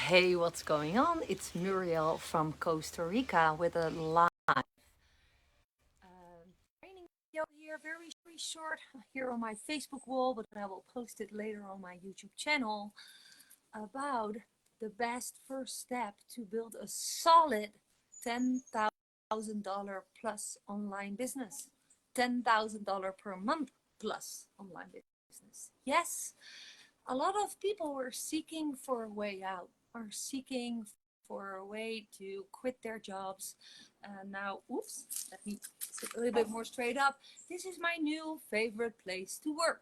Hey, what's going on? It's Muriel from Costa Rica with a live training video here, very short, here on my Facebook wall, but I will post it later on my YouTube channel about the best first step to build a solid $10,000 plus online business, $10,000 per month plus online business. Yes, a lot of people were seeking for a way out, are seeking for a way to quit their jobs. Now, oops, let me sit a little bit more straight up. This is my new favorite place to work.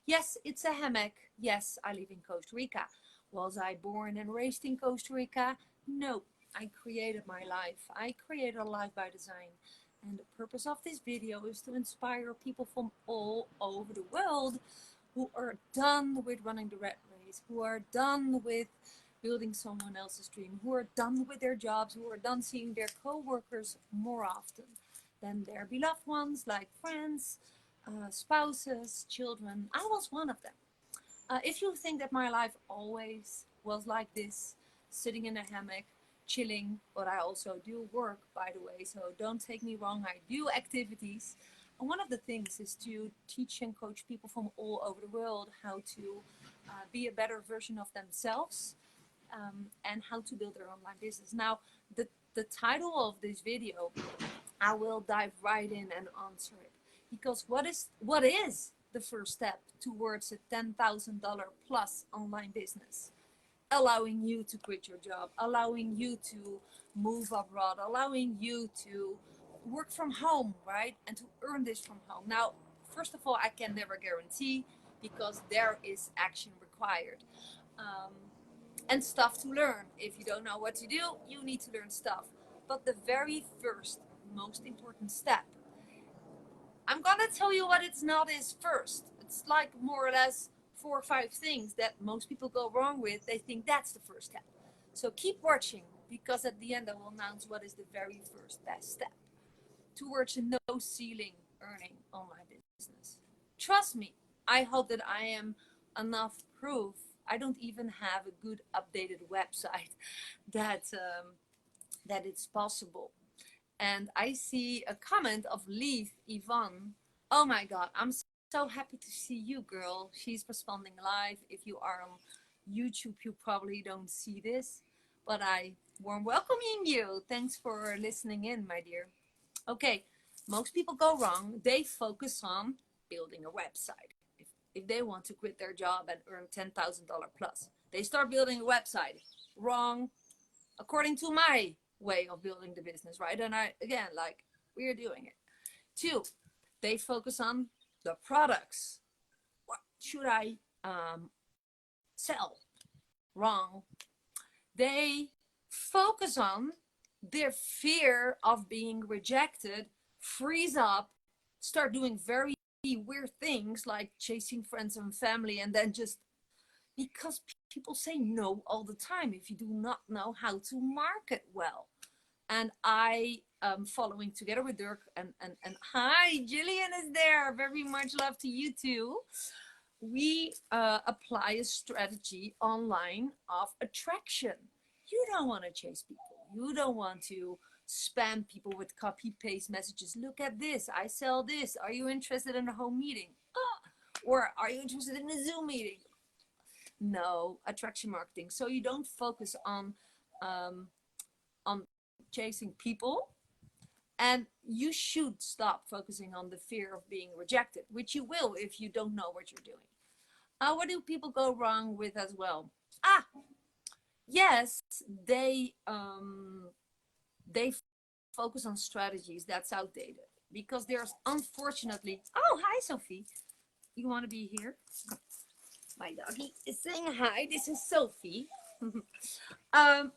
Yes, it's a hammock. Yes, I live in Costa Rica. Was I born and raised in Costa Rica? No, I created my life. I created a life by design. And the purpose of this video is to inspire people from all over the world who are done with running the rat race, who are done with building someone else's dream, who are done with their jobs, who are done seeing their co-workers more often than their beloved ones, like friends, spouses, children. I was one of them. If you think that my life always was like this, sitting in a hammock, chilling, but I also do work, by the way, so don't take me wrong, I do activities. And one of the things is to teach and coach people from all over the world how to be a better version of themselves, and how to build their online business. Now, the title of this video, I will dive right in and answer it. Because what is the first step towards a $10,000 plus online business? Allowing you to quit your job, allowing you to move abroad, allowing you to work from home, right? And to earn this from home. Now, first of all, I can never guarantee because there is action required. And stuff to learn. If you don't know what to do, you need to learn stuff. But the very first, most important step, I'm gonna tell you what it's not is first. It's like more or less 4 or 5 things that most people go wrong with. They think that's the first step. So keep watching, because at the end I will announce what is the very first best step towards a no ceiling earning online business. Trust me, I hope that I am enough proof. I don't even have a good updated website that it's possible. And I see a comment of Leith Yvonne. Oh my God, I'm so happy to see you, girl. She's responding live. If you are on YouTube, you probably don't see this, but I warm welcoming you. Thanks for listening in, my dear. Okay, most people go wrong. They focus on building a website. If they want to quit their job and earn $10,000 plus, they start building a website. Wrong, according to my way of building the business, right? And I, again, like, we're doing it. 2, they focus on the products. What should I sell? Wrong. They focus on their fear of being rejected, freeze up, start doing very weird things like chasing friends and family, and then just because people say no all the time if you do not know how to market well. And I am following together with Dirk, and hi, Jillian is there. Very much love to you too. We apply a strategy online of attraction. You don't want to chase people. You don't want to spam people with copy paste messages. Look at this. I sell this. Are you interested in a home meeting? Or are you interested in a Zoom meeting? No, attraction marketing. So you don't focus on chasing people, and you should stop focusing on the fear of being rejected, which you will if you don't know what you're doing. What do people go wrong with as well? Yes, they focus on strategies that's outdated, because there's unfortunately. Oh, hi, Sophie. You want to be here? My doggy is saying hi. This is Sophie.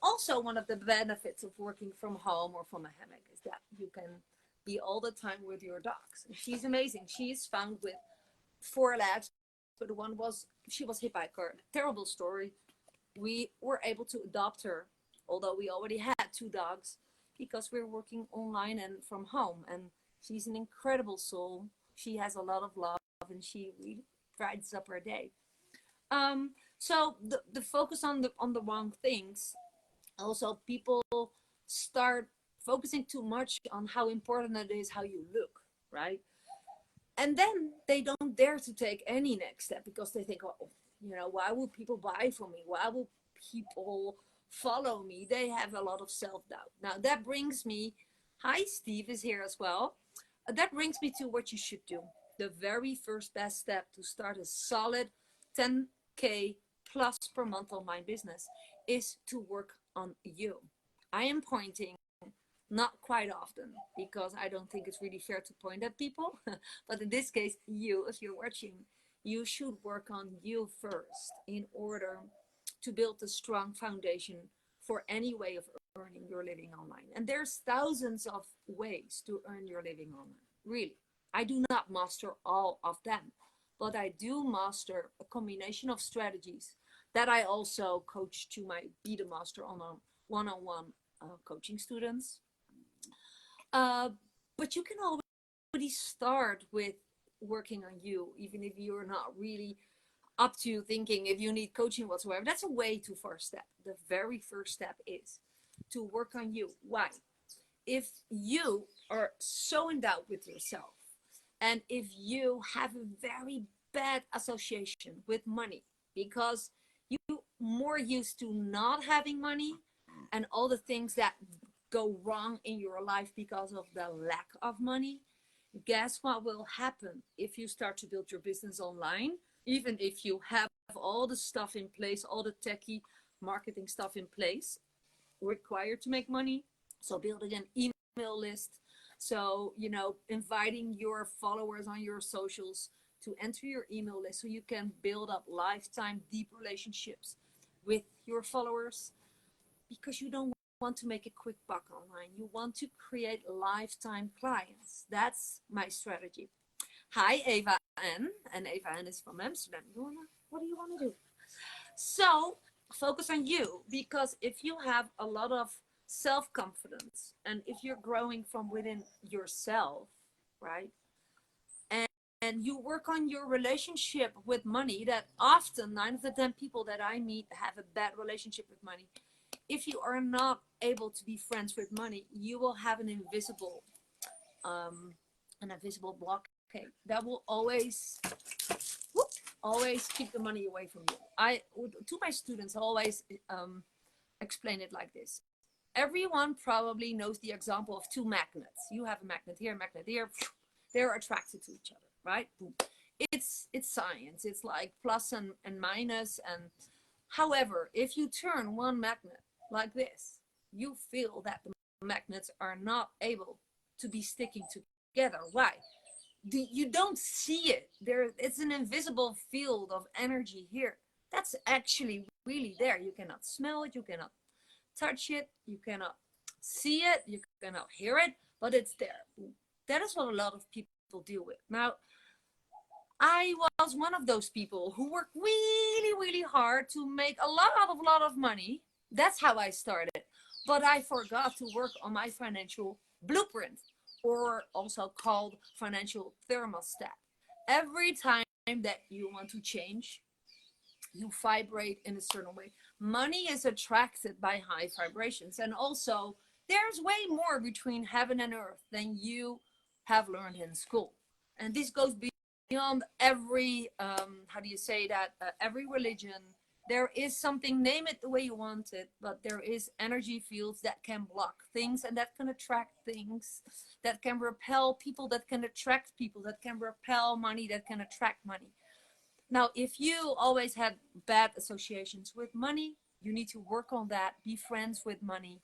Also, one of the benefits of working from home or from a hammock is that you can be all the time with your dogs. She's amazing. She's found with 4 legs, but she was hit by a car. Terrible story. We were able to adopt her, although we already had 2 dogs, because we're working online and from home. And she's an incredible soul. She has a lot of love, and she really brightens up her day. So the focus on the wrong things. Also, people start focusing too much on how important it is how you look, right? And then they don't dare to take any next step because they think, oh, you know, why would people buy from me? Why will people follow me? They have a lot of self-doubt. Now that brings me, hi, Steve is here as well. That brings me to what you should do. The very first best step to start a solid 10K plus per month online business is to work on you. I am pointing not quite often because I don't think it's really fair to point at people. But in this case, you, if you're watching, you should work on you first in order to build a strong foundation for any way of earning your living online. And there's thousands of ways to earn your living online. Really. I do not master all of them, but I do master a combination of strategies that I also coach to my Be the Master on a one-on-one coaching students. Uh, but you can already start with working on you, even if you're not really up to thinking if you need coaching whatsoever. That's a way too far step. The very first step is to work on you. Why? If you are so in doubt with yourself, and if you have a very bad association with money because you more used to not having money and all the things that go wrong in your life because of the lack of money, guess what will happen if you start to build your business online? Even if you have all the stuff in place, all the techie marketing stuff in place required to make money. So building an email list. So, you know, inviting your followers on your socials to enter your email list so you can build up lifetime deep relationships with your followers, because you don't want to make a quick buck online. You want to create lifetime clients. That's my strategy. Hi, Eva N. And Eva N is from Amsterdam. What do you want to do? So focus on you, because if you have a lot of self-confidence and if you're growing from within yourself, right? And you work on your relationship with money, that often 9 of the 10 people that I meet have a bad relationship with money. If you are not able to be friends with money, you will have an invisible blockade that will always keep the money away from you. I, to my students, always explain it like this. Everyone probably knows the example of two magnets. You have a magnet here, a magnet here. They're attracted to each other, right? It's science. It's like plus and minus. And however, if you turn one magnet like this, you feel that the magnets are not able to be sticking together. Why? You don't see it. It's an invisible field of energy here. That's actually really there. You cannot smell it. You cannot touch it. You cannot see it. You cannot hear it, but it's there. That is what a lot of people deal with. Now, I was one of those people who worked really, really hard to make a lot of money. That's how I started. But I forgot to work on my financial blueprint, or also called financial thermostat. Every time that you want to change, you vibrate in a certain way. Money is attracted by high vibrations. And also, there's way more between heaven and earth than you have learned in school. And this goes beyond every, how do you say that, every religion. There is something, name it the way you want it, but there is energy fields that can block things and that can attract things, that can repel people, that can attract people, that can repel money, that can attract money. Now, if you always had bad associations with money, you need to work on that. Be friends with money.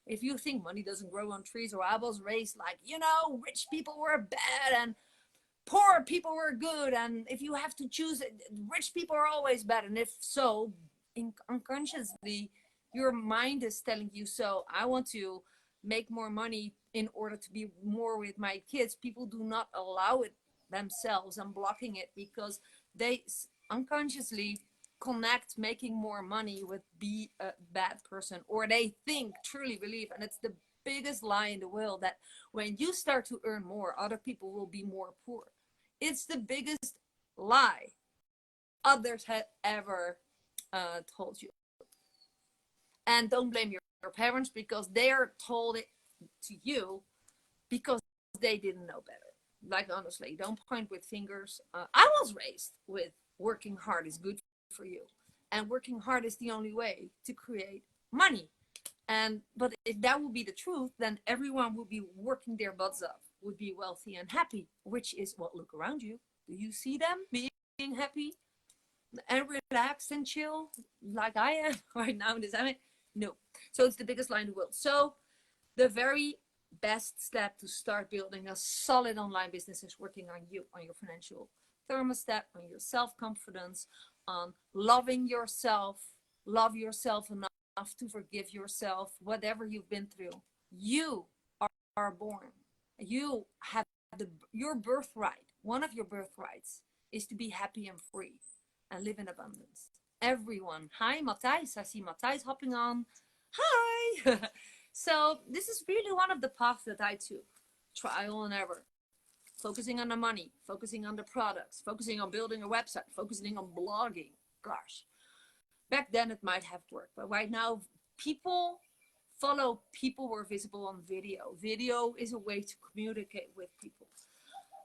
If you think money doesn't grow on trees, or I was raised like, you know, rich people were bad and poor people were good, and if you have to choose, rich people are always bad. And if so, unconsciously, your mind is telling you, so I want to make more money in order to be more with my kids. People do not allow it themselves and blocking it because they unconsciously connect making more money with be a bad person, or they think, truly believe, and it's the biggest lie in the world, that when you start to earn more, other people will be more poor. It's the biggest lie others had ever told you. And don't blame your parents, because they're told it to you because they didn't know better. Like, honestly, don't point with fingers. I was raised with working hard is good for you, and working hard is the only way to create money. But if that would be the truth, then everyone would be working their butts off, would be wealthy and happy, which is what, look around you. Do you see them being happy and relaxed and chill like I am right now in this moment? No. So it's the biggest lie in the world. So the very best step to start building a solid online business is working on you, on your financial thermostat, on your self-confidence, on loving yourself. Love yourself enough to forgive yourself, whatever you've been through. You are born. You have your birthright. One of your birthrights is to be happy and free and live in abundance. Everyone. Hi, Matthijs. I see Matthijs hopping on. Hi. So this is really one of the paths that I took. Trial and error. Focusing on the money, focusing on the products, focusing on building a website, focusing on blogging. Gosh, back then it might have worked, but right now people follow people who are visible on video. Video is a way to communicate with people.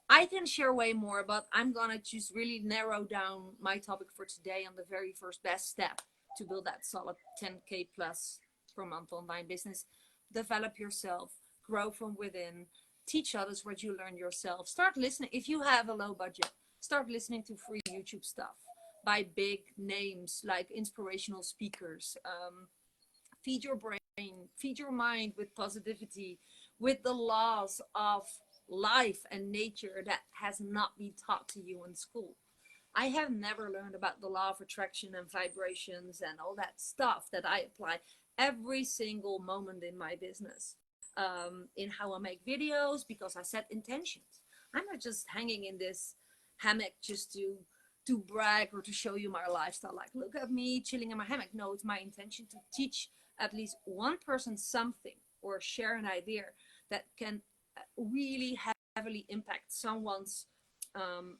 I can share way more, but I'm gonna just really narrow down my topic for today on the very first best step to build that solid 10K plus per month online business. Develop yourself, grow from within, teach others what you learn yourself. Start listening. If you have a low budget, start listening to free YouTube stuff by big names like inspirational speakers. Feed your brain, feed your mind with positivity, with the laws of life and nature that has not been taught to you in school. I have never learned about the law of attraction and vibrations and all that stuff that I apply every single moment in my business. In how I make videos, because I set intentions. I'm not just hanging in this hammock just to brag or to show you my lifestyle. Like, look at me chilling in my hammock. No, it's my intention to teach at least one person something or share an idea that can really heavily impact someone's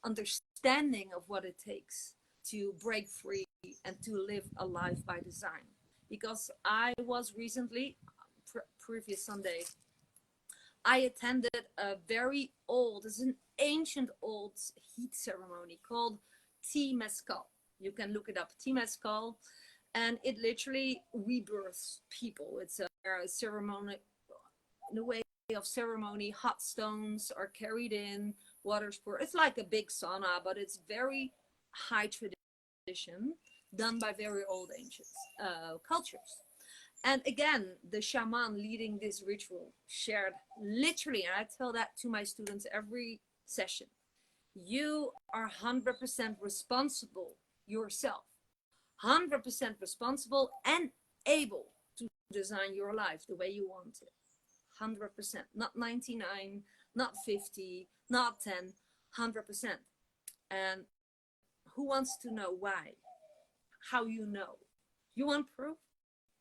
understanding of what it takes to break free and to live a life by design. Because I was recently, previous Sunday, I attended a very old, it's an ancient old heat ceremony called tea mezcal. You can look it up, tea mezcal, and it literally rebirths people. It's a ceremony, in a way of ceremony. Hot stones are carried in, water's poured. It's like a big sauna, but it's very high tradition, done by very old ancient cultures. And again, the shaman leading this ritual shared literally, and I tell that to my students every session, you are 100% responsible yourself, 100% responsible and able to design your life the way you want it. 100%, not 99, not 50, not 10, 100%. And who wants to know why? How you know? You want proof?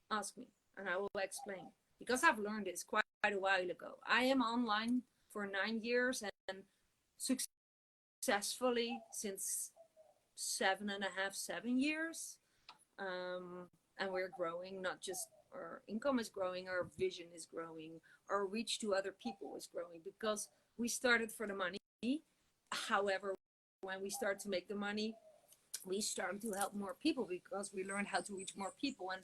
Ask me and I will explain, because I've learned this quite a while ago. I am online for 9 years and successfully since 7 years. And we're growing, not just our income is growing, our vision is growing, our reach to other people is growing, because we started for the money. However, when we start to make the money, we start to help more people because we learned how to reach more people. And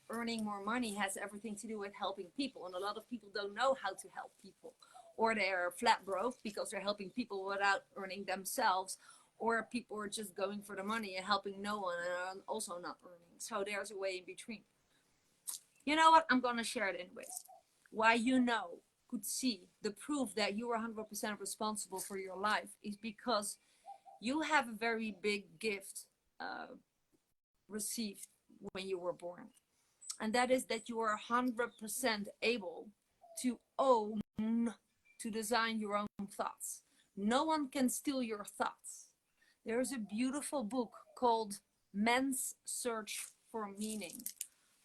earning more money has everything to do with helping people. And a lot of people don't know how to help people, or they're flat broke because they're helping people without earning themselves, or people are just going for the money and helping no one and are also not earning. So there's a way in between. You know what? I'm going to share it anyways. Why could see the proof that you are 100% responsible for your life is because you have a very big gift received when you were born. And that is that you are 100% able to own, to design your own thoughts. No one can steal your thoughts. There's a beautiful book called Man's Search for Meaning,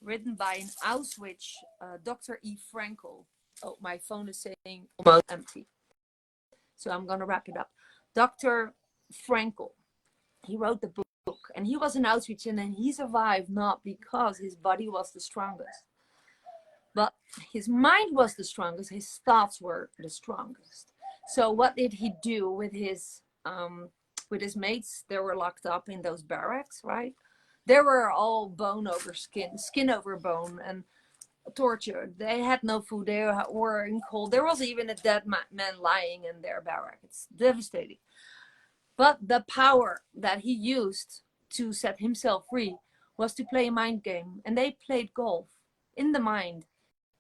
written by an Auschwitz, Dr. E. Frankel. Oh, my phone is saying almost empty. So I'm going to wrap it up. Dr. Frankel, he wrote the book and he was in Auschwitz, and then he survived not because his body was the strongest, but his mind was the strongest, his thoughts were the strongest. So what did he do with his mates? They were locked up in those barracks, right? They were all bone over skin, skin over bone, and tortured. They had no food. They were in cold. There was even a dead man lying in their barrack. It's devastating. But the power that he used to set himself free was to play a mind game. And they played golf in the mind.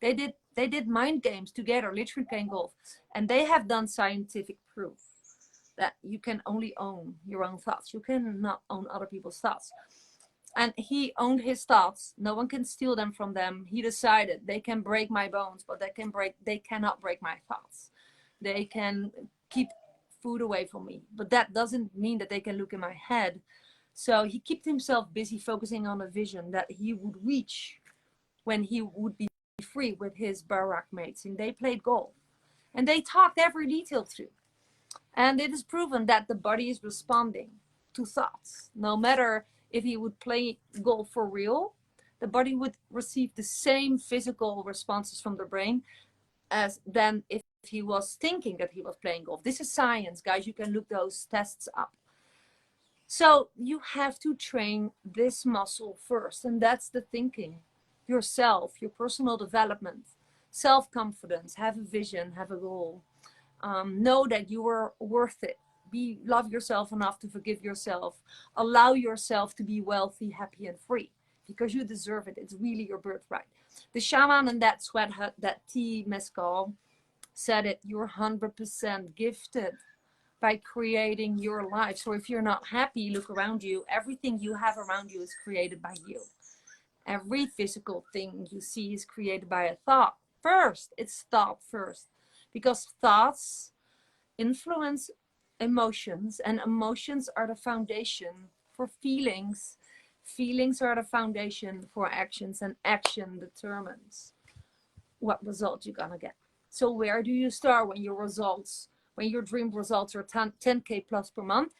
They did mind games together, literally playing golf. And they have done scientific proof that you can only own your own thoughts. You cannot own other people's thoughts. And he owned his thoughts. No one can steal them from them. He decided they can break my bones, but they cannot break my thoughts. They can keep food away from me, but that doesn't mean that they can look in my head. So he kept himself busy focusing on a vision that he would reach when he would be free with his barrack mates. And they played golf and they talked every detail through. And it is proven that the body is responding to thoughts. No matter if he would play golf for real, the body would receive the same physical responses from the brain as than if he was thinking that he was playing golf. This is science, guys. You can look those tests up. So you have to train this muscle first, and that's the thinking. Yourself, your personal development, self-confidence, have a vision, have a goal. Know that you are worth it. Love yourself enough to forgive yourself. Allow yourself to be wealthy, happy, and free because you deserve it. It's really your birthright. The shaman in that sweat hut, that tea mezcal, said it, you're 100% gifted by creating your life. So if you're not happy, look around you. Everything you have around you is created by you. Every physical thing you see is created by a thought. First, it's thought first. Because thoughts influence emotions, and emotions are the foundation for feelings. Feelings are the foundation for actions, and action determines what result you're gonna get. So where do you start when your dream results are 10K plus per month?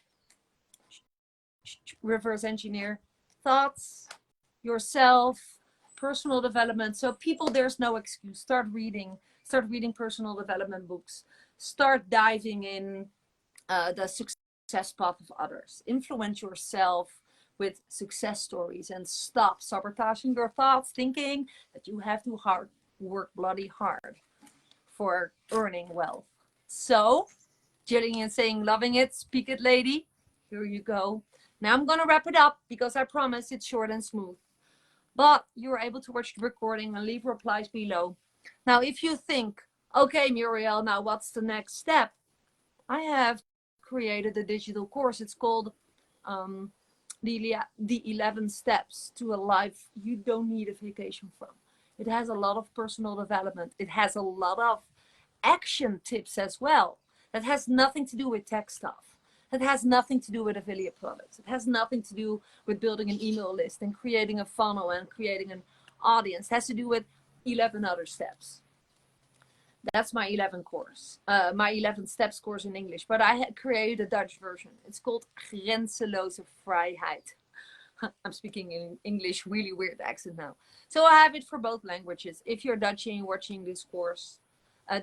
Reverse engineer thoughts, yourself, personal development. So people, there's no excuse. Start reading personal development books. Start diving in the success path of others. Influence yourself with success stories and stop sabotaging your thoughts, thinking that you have to work bloody hard for earning wealth. So, Jillian saying, loving it, speak it, lady. Here you go. Now I'm going to wrap it up because I promise it's short and smooth. But you're able to watch the recording and leave replies below. Now, if you think, okay, Muriel, now what's the next step? I have created a digital course. It's called the 11 Steps to a Life You Don't Need a Vacation From. It has a lot of personal development. It has a lot of action tips as well. That has nothing to do with tech stuff. That has nothing to do with affiliate products. It has nothing to do with building an email list and creating a funnel and creating an audience. It has to do with 11 other steps. That's my 11 course, my 11 steps course in English. But I had created a Dutch version. It's called Grenzeloze Vrijheid. I'm speaking in English, really weird accent now. So I have it for both languages. If you're Dutch and you're watching this course,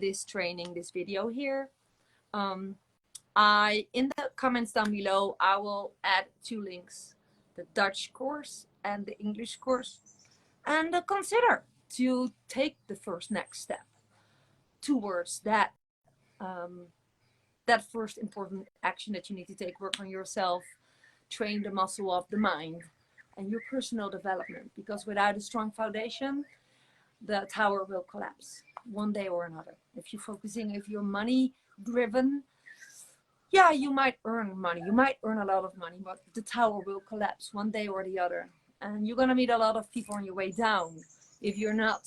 this training, this video here, in the comments down below, I will add 2 links, the Dutch course and the English course. And consider to take the next step towards that first important action that you need to take. Work on yourself, train the muscle of the mind and your personal development, because without a strong foundation, the tower will collapse one day or another. If you're money driven, yeah, you might earn money, you might earn a lot of money, but the tower will collapse one day or the other. And you're going to meet a lot of people on your way down if you're not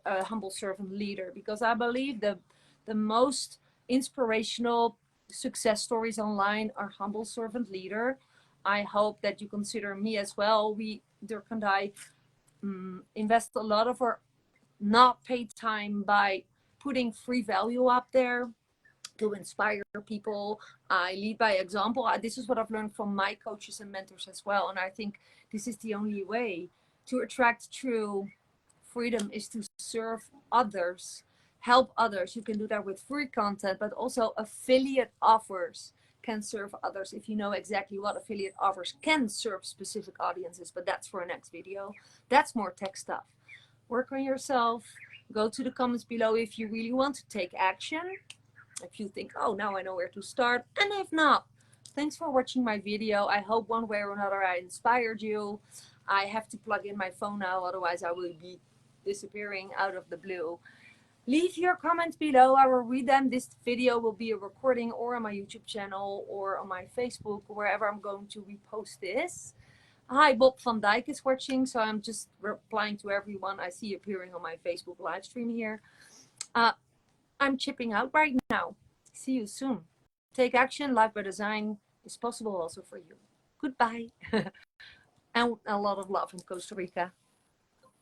a humble servant leader, because I believe the most inspirational success stories online are humble servant leader. I hope that you consider me as well. Dirk and I invest a lot of our not paid time by putting free value up there, to inspire people. I lead by example. This is what I've learned from my coaches and mentors as well. And I think this is the only way to attract true freedom, is to serve others, help others. You can do that with free content, but also affiliate offers can serve others if you know exactly what affiliate offers can serve specific audiences. But that's for a next video. That's more tech stuff. Work on yourself. Go to the comments below if you really want to take action. If you think, oh, now I know where to start. And if not, thanks for watching my video. I hope one way or another I inspired you. I have to plug in my phone now, otherwise I will be disappearing out of the blue. Leave your comments below. I will read them. This video will be a recording or on my YouTube channel or on my Facebook, wherever I'm going to repost this. Hi, Bob van Dijk is watching, so I'm just replying to everyone I see appearing on my Facebook live stream here. I'm chipping out right now. See you soon. Take action. Life by design is possible also for you. Goodbye. And a lot of love from Costa Rica.